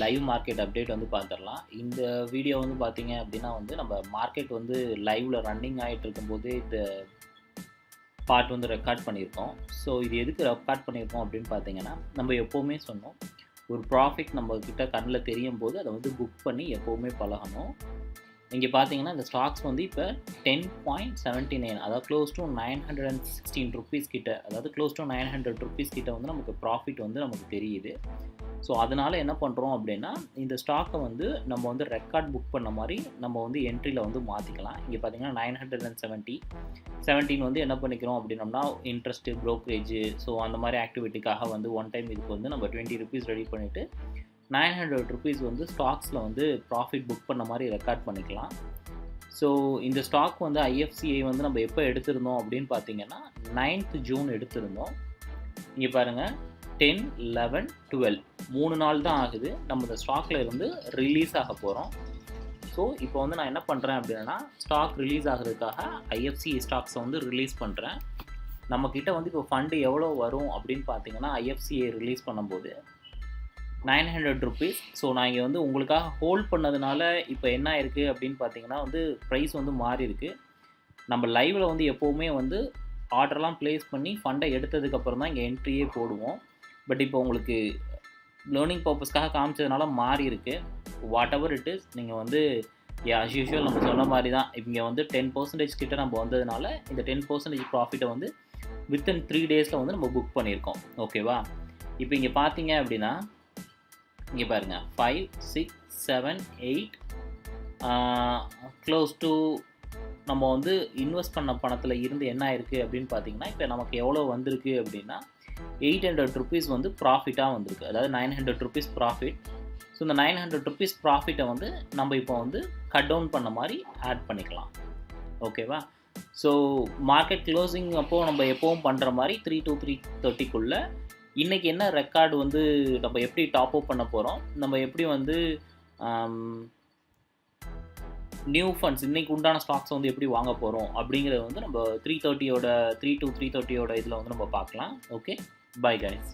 Live market update வந்து பார்த்துடலாம். இந்த வீடியோ வந்து பார்த்தீங்க அப்படின்னா வந்து நம்ம மார்க்கெட் வந்து லைவ்ல ரன்னிங் ஆகிட்டு இருக்கும்போது இந்த பார்ட் வந்து ரெக்கார்ட் பண்ணியிருக்கோம். ஸோ இது எதுக்கு ரெக்கார்ட் பண்ணியிருக்கோம் அப்படின்னு பார்த்தீங்கன்னா, நம்ம எப்போவுமே சொன்னோம், ஒரு ப்ராஃபிட் நம்மக்கிட்ட கண்ணில் தெரியும் போது அதை வந்து புக் பண்ணி எப்போவுமே பழகணும். இங்கே பார்த்தீங்கன்னா இந்த ஸ்டாக்ஸ் வந்து இப்போ 10.79 அதாவது க்ளோஸ் டு 916 ருபீஸ் கிட்ட, அதாவது க்ளோஸ் டு 900 ருபீஸ் கிட்ட வந்து நமக்கு ப்ராஃபிட் வந்து நமக்கு தெரியுது. ஸோ அதனால் என்ன பண்ணுறோம் அப்படின்னா, இந்த ஸ்டாக்கை வந்து நம்ம வந்து ரெக்கார்ட் புக் பண்ண மாதிரி நம்ம வந்து என்ட்ரியில் வந்து மாற்றிக்கலாம். இங்கே பார்த்தீங்கன்னா 917 வந்து என்ன பண்ணிக்கிறோம் அப்படின்னோம்னா, இன்ட்ரெஸ்ட்டு, ப்ரோக்கரேஜு, ஸோ அந்த மாதிரி ஆக்டிவிட்டிக்காக வந்து ஒன் டைம் இதுக்கு வந்து நம்ம 20 ருபீஸ் ரெடி பண்ணிவிட்டு 900 ருபீஸ் வந்து ஸ்டாக்ஸில் வந்து ப்ராஃபிட் புக் பண்ண மாதிரி ரெக்கார்ட் பண்ணிக்கலாம். ஸோ இந்த ஸ்டாக் வந்து ஐஎஃப்சிஐ வந்து நம்ம எப்போ எடுத்திருந்தோம் அப்படின்னு பார்த்தீங்கன்னா 9th ஜூன் எடுத்திருந்தோம். இங்கே பாருங்கள் 10, 11, 12 3 நாள் தான் ஆகுது நம்ம இந்த ஸ்டாக்கில் இருந்து ரிலீஸ் ஆக போகிறோம். ஸோ இப்போ வந்து நான் என்ன பண்ணுறேன் அப்படின்னா, ஸ்டாக் ரிலீஸ் ஆகிறதுக்காக ஐஎஃப்சிஐ ஸ்டாக்ஸை வந்து ரிலீஸ் பண்ணுறேன். நம்மக்கிட்ட வந்து இப்போ ஃபண்டு எவ்வளோ வரும் அப்படின்னு பார்த்தீங்கன்னா, ஐஎஃப்சிஐ ரிலீஸ் பண்ணும்போது 900 ருபீஸ். ஸோ நான் இங்கே வந்து உங்களுக்காக ஹோல்ட் பண்ணதுனால இப்போ என்ன ஆயிருக்கு அப்படின்னு பார்த்தீங்கன்னா வந்து ப்ரைஸ் வந்து மாறி இருக்குது. நம்ம லைவில் வந்து எப்போவுமே வந்து ஆர்டர்லாம் ப்ளேஸ் பண்ணி ஃபண்டை எடுத்ததுக்கப்புறம் தான் இங்கே என்ட்ரியே போடுவோம். பட் இப்போ உங்களுக்கு லேர்னிங் பர்பஸ்க்காக காமிச்சதுனால மாறி இருக்குது. வாட் எவர் இட் இஸ், நீங்கள் வந்து ஆஸ் யூஷுவல் நம்ம சொன்ன மாதிரி தான் இங்கே வந்து 10% கிட்ட நம்ம வந்ததுனால இந்த 10% ப்ராஃபிட்டை வந்து வித்தின் 3 டேஸில் வந்து நம்ம புக் பண்ணியிருக்கோம். ஓகேவா? இப்போ இங்கே பார்த்தீங்க அப்படின்னா இங்கே பாருங்கள் 5, 6, 7, 8 க்ளோஸ் டு நம்ம வந்து இன்வெஸ்ட் பண்ண பணத்தில் இருந்து என்ன ஆயிருக்கு அப்படின்னு பார்த்தீங்கன்னா, இப்போ நமக்கு எவ்வளோ வந்திருக்கு அப்படின்னா 800 ருபீஸ் வந்து ப்ராஃபிட்டாக வந்திருக்கு. அதாவது 900 ருபீஸ் ப்ராஃபிட். ஸோ இந்த 900 ருபீஸ் ப்ராஃபிட்டை வந்து நம்ம இப்போ வந்து கட் டவுன் பண்ண மாதிரி ஆட் பண்ணிக்கலாம். ஓகேவா? ஸோ மார்க்கெட் க்ளோசிங் அப்போது நம்ம எப்போவும் பண்ணுற மாதிரி 3 to 3:30க்குள்ளே இன்றைக்கி என்ன ரெக்கார்டு வந்து நம்ம எப்படி டாப் அப் பண்ண போகிறோம், நம்ம எப்படி வந்து நியூ ஃபண்ட்ஸ் இன்றைக்கி உண்டான ஸ்டாக்ஸை வந்து எப்படி வாங்க போகிறோம் அப்படிங்கிறத வந்து நம்ம 3 to 3:30 இதில் வந்து நம்ம பார்க்கலாம். Okay, bye guys.